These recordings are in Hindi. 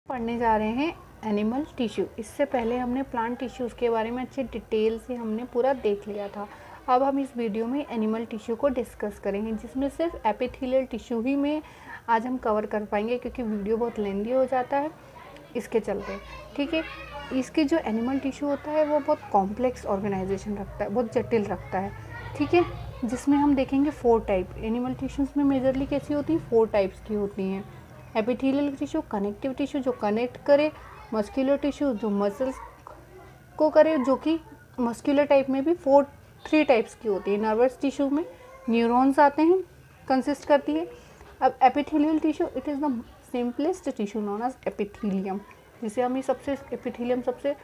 पढ़ने जा रहे हैं एनिमल टिश्यू। इससे पहले हमने प्लांट टिश्यूज़ के बारे में अच्छी डिटेल से हमने पूरा देख लिया था। अब हम इस वीडियो में एनिमल टिश्यू को डिस्कस करेंगे, जिसमें सिर्फ एपिथेलियल टिश्यू ही में आज हम कवर कर पाएंगे, क्योंकि वीडियो बहुत लेंदी हो जाता है इसके चलते। ठीक है, इसके जो एनिमल टिश्यू होता है वो बहुत कॉम्प्लेक्स ऑर्गेनाइजेशन रखता है, बहुत जटिल रखता है। ठीक है, जिसमें हम देखेंगे 4 टाइप। एनिमल टिश्यूज़ में मेजरली कैसी होती है, 4 टाइप्स की होती हैं। एपिथेलियल टिश्यू, कनेक्टिव टिश्यू जो कनेक्ट करे, मस्कुलर टिश्यू जो मसल्स को करे, जो कि मस्कुलर टाइप में भी 3 टाइप्स की होती है। नर्वस टिश्यू में न्यूरॉन्स आते हैं, कंसिस्ट करती है। अब epithelial tissue, it is the simplest tissue known as epithelium, जिसे हम एपिथेलियम सबसे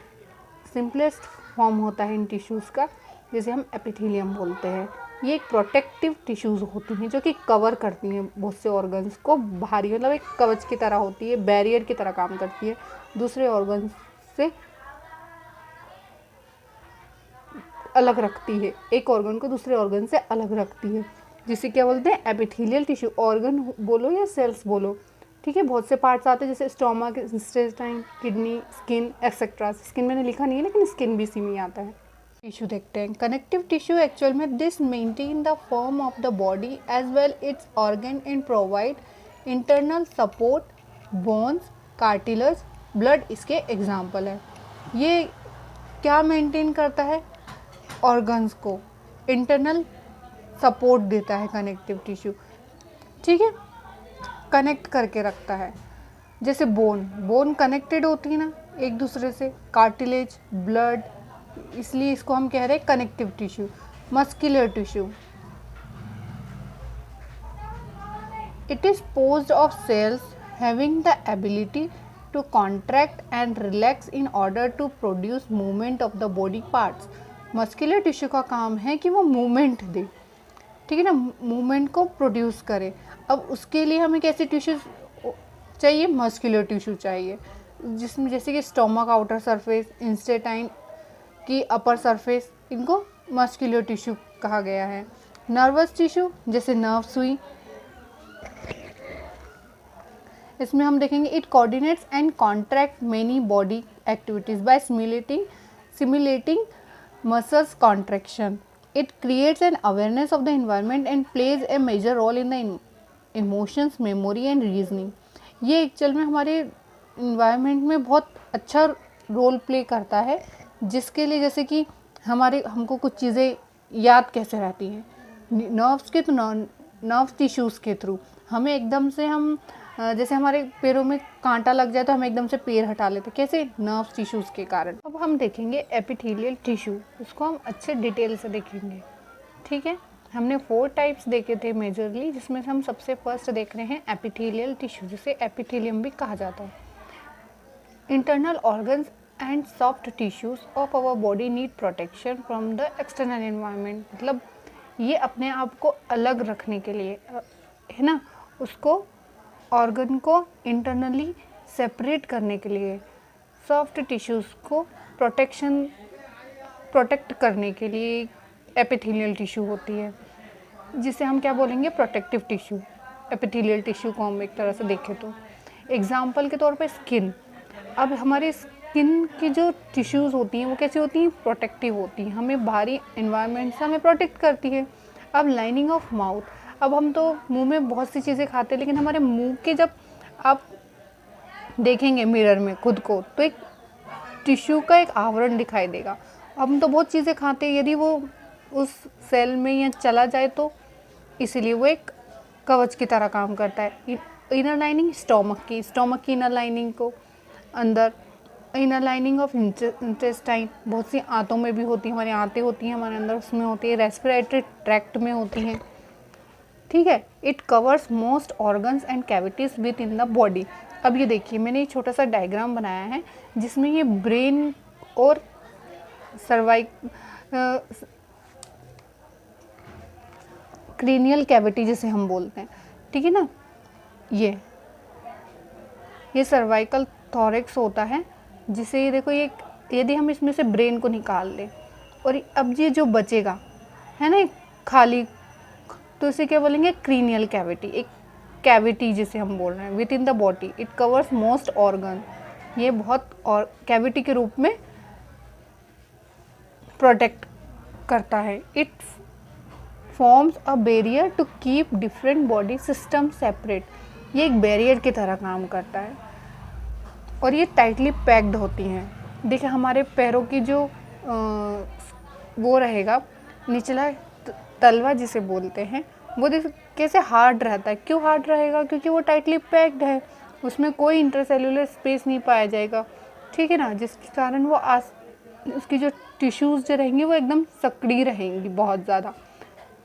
सिंपलेस्ट फॉर्म होता है इन टिश्यूज़ का, जिसे हम एपिथेलियम बोलते हैं। ये एक प्रोटेक्टिव टिश्यूज़ होती हैं जो कि कवर करती हैं बहुत से ऑर्गन्स को बाहरी, मतलब एक कवच की तरह होती है, बैरियर की तरह काम करती है, दूसरे ऑर्गन्स से अलग रखती है, एक ऑर्गन को दूसरे ऑर्गन से अलग रखती है, जिसे क्या बोलते हैं, एपिथेलियल टिश्यू। ऑर्गन बोलो या सेल्स बोलो, ठीक है। बहुत से पार्ट्स आते हैं, जैसे stomach, intestine, kidney, skin etcetera. Skin मैंने लिखा नहीं है, लेकिन स्किन भी इसी में आता है। टिश्यू देखते हैं। कनेक्टिव टिश्यू एक्चुअल में this maintain the form of the body as well its organ and provide internal support, bones, cartilage, blood इसके एग्जाम्पल है। ये क्या मेंटेन करता है, ऑर्गन्स को इंटरनल सपोर्ट देता है कनेक्टिव टिश्यू। ठीक है, कनेक्ट करके रखता है। जैसे बोन कनेक्टेड होती है ना एक दूसरे से, कार्टिलेज, ब्लड, इसलिए इसको हम कह रहे हैं connective tissue. Muscular tissue, it is posed of cells having the ability to contract and relax in order to produce movement of the body parts. Muscular tissue का काम है कि वो मूवमेंट दे, ठीक है ना, मूवमेंट को प्रोड्यूस करे। अब उसके लिए हमें कैसे टिश्यू चाहिए, मस्कुलर टिश्यू चाहिए, जिसमें जैसे कि स्टोमक आउटर सरफेस, इंटेस्टाइन की अपर सरफेस, इनको मस्कुलर टिश्यू कहा गया है। नर्वस टिश्यू, जैसे नर्व सुई, इसमें हम देखेंगे it coordinates and contract many body activities by simulating muscles contraction. It creates an awareness of the environment and plays a major role in the emotions, memory and reasoning. ये एक्चुअल में हमारे इन्वायरमेंट में बहुत अच्छा रोल प्ले करता है, जिसके लिए जैसे कि हमको कुछ चीज़ें याद कैसे रहती हैं, नर्व्स के तो नर्व टिश्यूज़ के थ्रू हमें एकदम से जैसे हमारे पैरों में कांटा लग जाए तो हम एकदम से पैर हटा लेते, कैसे, नर्व टिश्यूज़ के कारण। अब हम देखेंगे एपिथेलियल टिश्यू, उसको हम अच्छे डिटेल से देखेंगे। ठीक है, हमने 4 टाइप्स देखे थे मेजरली, जिसमें से हम सबसे फर्स्ट देख रहे हैं एपिथेलियल टिश्यू, जिसे एपिथेलियम भी कहा जाता है। Internal organs and soft tissues of our body need protection from the external environment. मतलब ये अपने आप को अलग रखने के लिए है ना, उसको ऑर्गन को इंटरनली सेपरेट करने के लिए, सॉफ्ट टिश्यूज़ को प्रोटेक्ट करने के लिए एपिथेलियल टिश्यू होती है, जिसे हम क्या बोलेंगे, प्रोटेक्टिव टिश्यू। एपिथेलियल टिश्यू को हम एक तरह से देखें तो एग्जाम्पल के तौर पे स्किन। अब हमारे स्किन की जो टिश्यूज़ होती हैं वो कैसी होती हैं, प्रोटेक्टिव होती हैं, हमें बाहरी एनवायरनमेंट से हमें प्रोटेक्ट करती है। अब लाइनिंग ऑफ माउथ, अब हम तो मुंह में बहुत सी चीज़ें खाते हैं, लेकिन हमारे मुंह के जब आप देखेंगे मिरर में खुद को, तो एक टिश्यू का एक आवरण दिखाई देगा। हम तो बहुत चीज़ें खाते हैं, यदि वो उस सेल में या चला जाए तो इसीलिए वो एक कवच की तरह काम करता है। इनर लाइनिंग स्टोमक की इनर लाइनिंग को अंदर, इनर लाइनिंग ऑफ इंटेस्टाइन, बहुत सी आंतों में भी होती है, हमारी आंतें होती हैं हमारे अंदर, उसमें होती है, रेस्पिरेटरी ट्रैक्ट में होती हैं। ठीक है, it covers most organs and cavities with in the body. अब ये देखिए, मैंने एक छोटा सा डायग्राम बनाया है, जिसमें ये ब्रेन और क्रेनियल कैविटी जिसे हम बोलते हैं, ठीक है ना, ये सर्वाइकल थॉरेक्स होता है, जिसे ये देखो, ये यदि हम इसमें से ब्रेन को निकाल लें और अब ये जो बचेगा है ना खाली, तो इसे क्या बोलेंगे, क्रेनियल कैविटी। एक कैविटी जिसे हम बोल रहे हैं with in the body, it covers most organ, ये बहुत और कैविटी के रूप में प्रोटेक्ट करता है। It forms a barrier to keep different body system separate, ये एक बैरियर की तरह काम करता है और ये टाइटली पैक्ड होती हैं। देखिए हमारे पैरों की जो वो रहेगा निचला तलवा जिसे बोलते हैं, वो कैसे हार्ड रहता है। क्यों हार्ड रहेगा? क्योंकि वो टाइटली पैक्ड है, उसमें कोई इंटरसेल्युलर स्पेस नहीं पाया जाएगा, ठीक है ना, जिसके कारण वो उसकी जो टिश्यूज़ जो रहेंगी वो एकदम सक्रिय रहेंगी बहुत ज़्यादा,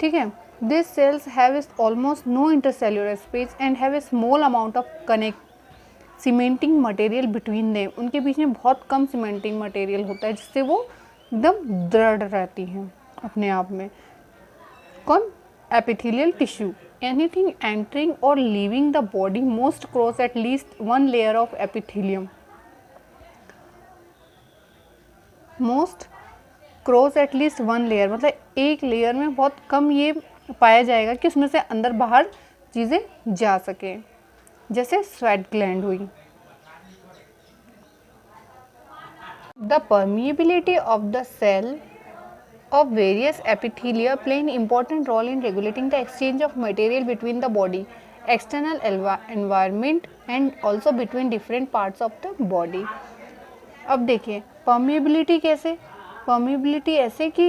ठीक है। This cells have almost no intercellular space and have a small amount of connect cementing material between them, उनके बीच में बहुत कम सीमेंटिंग मटेरियल होता है जिससे वो एकदम दृढ़ रहती हैं अपने आप में। कौन? Epithelial tissue. एनीथिंग एंटरिंग और leaving the body most cross at least one layer of epithelium, most cross at least one layer, मतलब एक लेयर में बहुत कम ये पाया जाएगा कि उसमें से अंदर बाहर चीज़ें जा सके, जैसे स्वेट ग्लैंड हुई। The permeability of the cell of various epithelia play an important role in regulating the exchange of material between the body, external environment and also between different parts of the body। अब देखिए permeability कैसे? permeability ऐसे कि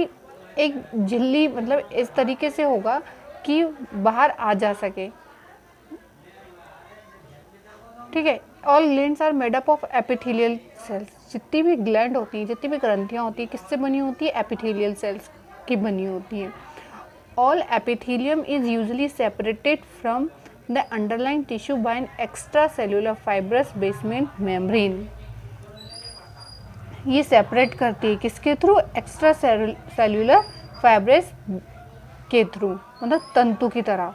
एक झिल्ली मतलब इस तरीके से होगा कि बाहर आ जा सके, ठीक है। All glands are made up of epithelial cells, जितनी भी ग्लैंड होती हैं, जितनी भी ग्रंथियाँ होती हैं, किससे बनी होती है? एपिथेलियल सेल्स की बनी होती हैं। All epithelium is usually separated from the underlying tissue bye an extra cellular fibrous basement membrane, ये सेपरेट करती है किसके थ्रू? एक्स्ट्रा सेल्यूलर फाइब्रस के थ्रू, मतलब तंतु की तरह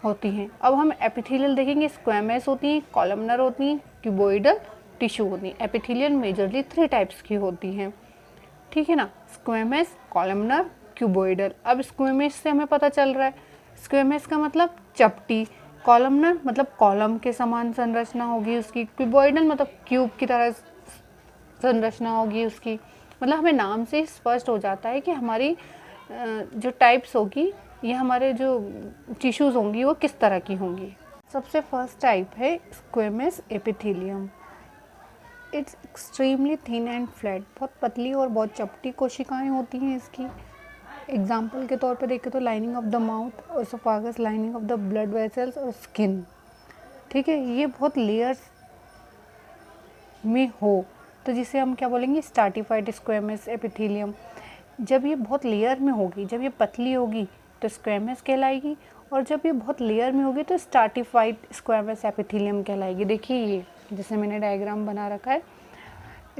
होती हैं। अब हम एपिथेलियल देखेंगे, स्क्वेमस होती हैं, कॉलमनर होती हैं, क्यूबोइडल टिश्यू होती हैं। एपिथेलियल मेजरली 3 टाइप्स की होती हैं, ठीक है ना, स्क्वेमस, कॉलमनर, क्यूबोइडल। अब स्क्वेमस से हमें पता चल रहा है, स्क्वेमस का मतलब चपटी, कॉलमनर मतलब कॉलम के समान संरचना होगी उसकी, क्यूबोइडल मतलब क्यूब की तरह संरचना होगी उसकी। मतलब हमें नाम से स्पष्ट हो जाता है कि हमारी जो टाइप्स होगी, ये हमारे जो टिश्यूज़ होंगी वो किस तरह की होंगी। सबसे फर्स्ट टाइप है squamous epithelium. It's extremely thin and flat, बहुत पतली और बहुत चपटी कोशिकाएं होती हैं इसकी। एग्जाम्पल के तौर पे देखें तो lining of the mouth, oesophagus, lining of the blood vessels और स्किन, ठीक है। ये बहुत लेयर्स में हो तो जिसे हम क्या बोलेंगे? Stratified squamous epithelium. जब ये बहुत लेयर में होगी, जब ये पतली होगी तो स्क्वेमस कहलाएगी, और जब ये बहुत लेयर में होगी तो स्ट्रैटिफाइड स्क्वेमस एपिथेलियम कहलाएगी। देखिए ये जैसे मैंने डायग्राम बना रखा है,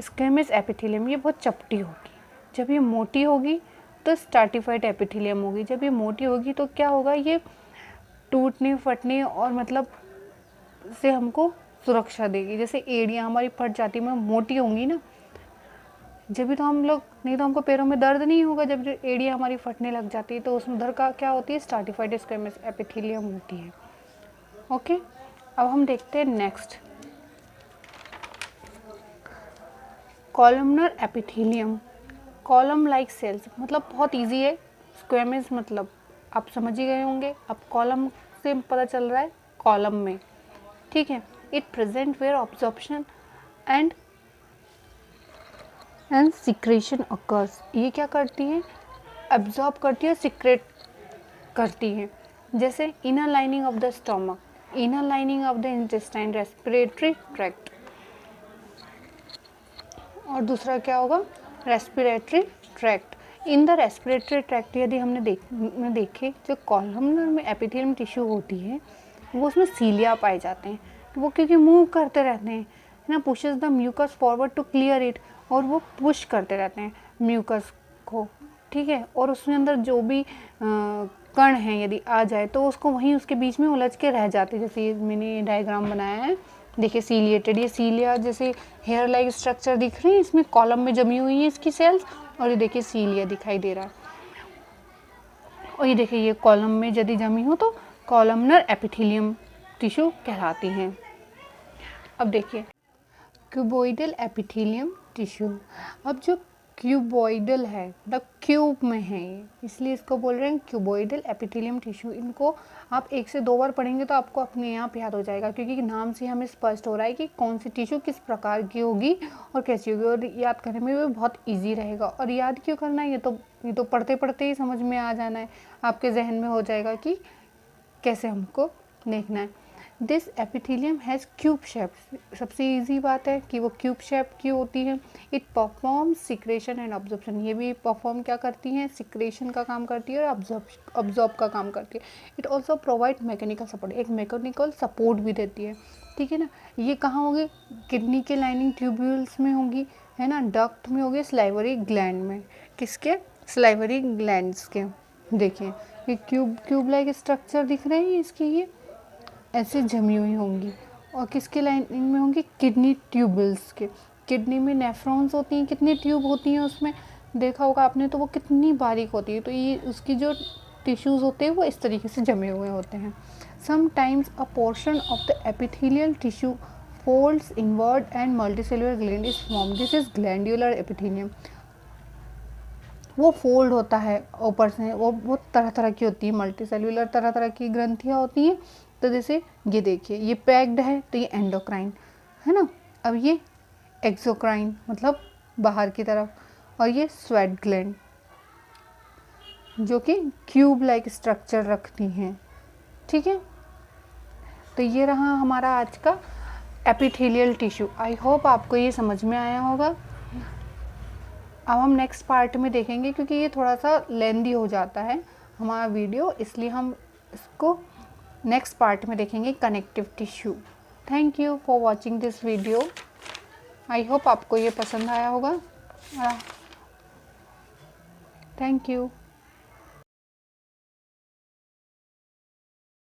स्क्वेमस एपिथेलियम ये बहुत चपटी होगी, जब ये मोटी होगी तो स्ट्रैटिफाइड एपिथेलियम होगी। जब ये मोटी होगी तो क्या होगा? ये टूटने फटने और मतलब से हमको सुरक्षा देगी। जैसे एड़ियाँ हमारी फट जाती है, मोटी होंगी ना, जब भी तो हम लोग, नहीं तो हमको पैरों में दर्द नहीं होगा। जब एड़ियाँ हमारी फटने लग जाती है तो उसमें उधर का क्या होती है? स्ट्रैटिफाइड स्क्वेमस एपिथेलियम होती है। ओके, अब हम देखते हैं next, columnar epithelium. Column like cells, मतलब बहुत इजी है। स्क्वेमस मतलब आप समझ ही गए होंगे। अब कॉलम से पता चल रहा है कॉलम में, ठीक है। It present where absorption and secretion occurs. ये क्या करती है? एब्जॉर्ब करती है, सिक्रेट करती है। जैसे inner lining of the stomach, inner lining of the intestine, respiratory tract, और दूसरा क्या होगा? Respiratory tract. In the respiratory tract यदि हमने देखे जो कॉलमनर में एपिथेलियम टिश्यू होती है वो उसमें सीलिया पाए जाते हैं। वो क्योंकि मूव करते रहते हैं ना, pushes the mucus forward to clear it, और वो पुश करते रहते हैं म्यूकस को, ठीक है। और उसमें अंदर जो भी कण हैं यदि आ जाए तो उसको वहीं उसके बीच में उलझ के रह जाते हैं। जैसे ये मैंने डायग्राम बनाया है, देखिए सीलिएटेड, ये सीलिया जैसे हेयर लाइक स्ट्रक्चर दिख रही है, इसमें कॉलम में जमी हुई है इसकी सेल्स, और ये देखिए सीलिया दिखाई दे रहा है। और ये देखिए ये कॉलम में यदि जमी हो तो कॉलमनर एपिथेलियम टिश्यू कहलाती हैं। अब देखिए क्यूबॉइडल एपिथेलियम टिश्यू। अब जो क्यूबॉइडल है मतलब क्यूब में है ये, इसलिए इसको बोल रहे हैं क्यूबॉइडल एपिथेलियम टिश्यू। इनको आप 1 से 2 बार पढ़ेंगे तो आपको अपने आप याद हो जाएगा, क्योंकि नाम से हमें स्पष्ट हो रहा है कि कौन सी टिश्यू किस प्रकार की होगी और कैसी होगी, और याद करने में भी बहुत ईजी रहेगा। और याद क्यों करना है, ये तो पढ़ते पढ़ते ही समझ में आ जाना है, आपके जहन में हो जाएगा कि कैसे हमको देखना है। This epithelium has cube shape. सबसे इजी बात है कि वो क्यूब शेप की होती है। It perform secretion and absorption. ये भी परफॉर्म क्या करती हैं, सिक्रेशन का काम करती है और ऑब्जॉर्ब का काम करती है। It also provide mechanical support, एक मैकेनिकल सपोर्ट भी देती है, ठीक है ना। ये कहाँ होगी, किडनी के लाइनिंग ट्यूब्यूल्स में होगी, है ना, डक्ट में होगी, स्लाइवरी ग्लैंड में। किसके, स्लाइवरी ग्लैंड्स के। देखिए ये क्यूब लाइक स्ट्रक्चर दिख रहे हैं इसकी, ये ऐसे जमी हुई होंगी। और किसके लाइनिंग में होंगी, किडनी ट्यूबल्स के। किडनी में नेफ्रॉन्स होती हैं, कितनी ट्यूब होती हैं उसमें, देखा होगा आपने, तो वो कितनी बारीक होती है। तो ये उसकी जो टिश्यूज़ होते हैं वो इस तरीके से जमे हुए होते हैं। Sometimes a portion of the epithelial tissue folds inward and multicellular gland is form. This is glandular epithelium. वो फोल्ड होता है ऊपर से, वो तरह तरह की होती है, मल्टी सेल्यूलर तरह तरह की ग्रंथियाँ होती हैं। तो जैसे ये देखिए ये पैक्ड है तो ये एंडोक्राइन है ना। अब ये एक्सोक्राइन मतलब बाहर की तरफ, और ये स्वेट ग्लैंड जो कि क्यूब लाइक स्ट्रक्चर रखती हैं, ठीक है। तो ये रहा हमारा आज का एपिथेलियल टिश्यू। आई होप आपको ये समझ में आया होगा। अब हम नेक्स्ट पार्ट में देखेंगे, क्योंकि ये थोड़ा सा लेंदी हो जाता है हमारा वीडियो, इसलिए हम इसको नेक्स्ट पार्ट में देखेंगे, connective tissue. Thank you for watching this video. I hope आपको ये पसंद आया होगा। Thank you.